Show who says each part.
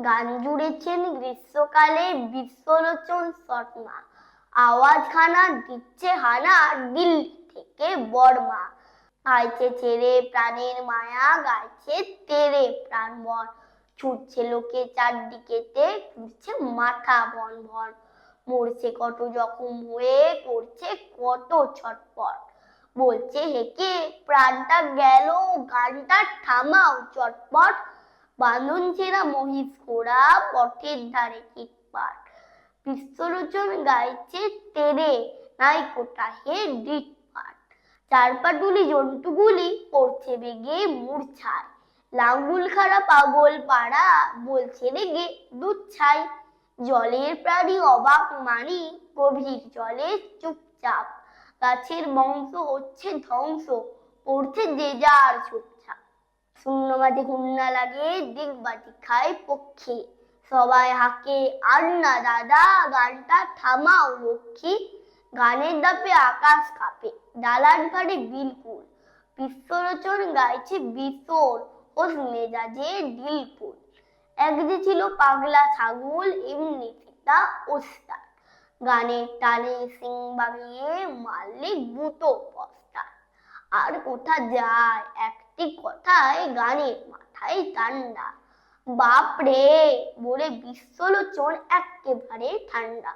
Speaker 1: গান জুড়েছেন গ্রীষ্মকালে বিশ্বলোচন শর্মা। আওয়াজখানা দিচ্ছে হানা দিল্লি থেকে বর্মা। গাইছে ছেড়ে প্রাণের মায়া, গাইছে তেরে প্রাণবন। ছুটছে লোকে চারদিকেতে, ঘুরছে মাথা ভন ভন। মরছে কত জখম হয়ে, করছে কত ছটপট। বলছে হেকে প্রাণটা গেল, গানটা থামাও চটপট। বাঁধন ছেঁড়া মহিষ ঘোড়া, পথের ধারে চিৎপাট। বিশ্বলোচন গাইছে তেরে, নাই কোটা হে ডিটপাট। চারপাটুলি জন্তুগুলি পড়ছে বেগে মূর্ছায়। লাঙ্গুল খাড়া পাগল পাড়া, বলছে রেগে দুধ ছাই। জলের প্রাণী অবাক মানি, গভীর জলে চুপচাপ। গাছের বংশ হচ্ছে ধ্বংস, পড়ছে যে যার চুপচাপ। শূন্য মাঝে হুন্না লাগে, দিগবাজি খায় পক্ষী। সবাই হাঁকে আর না দাদা, গানটা থামাও লক্ষ্মী। গানের দাপে আকাশ কাঁপে, ডালার ভারে বিলকুল। বিশ্বলোচন গাইছে বিশোর, হোস মেজাজে দিলকুল। এক যে ছিল পাগলা ছাগল, এমনি ফিতা ওস্তাদ। গানের টানে সিং বাগিয়ে মারলে গুঁতো পস্তাদ। আর কোথা যায় একটি কথায়, গানের মাথায় ঠান্ডা। বাপ রে বলে বিশ্বলোচন একেবারে ঠান্ডা।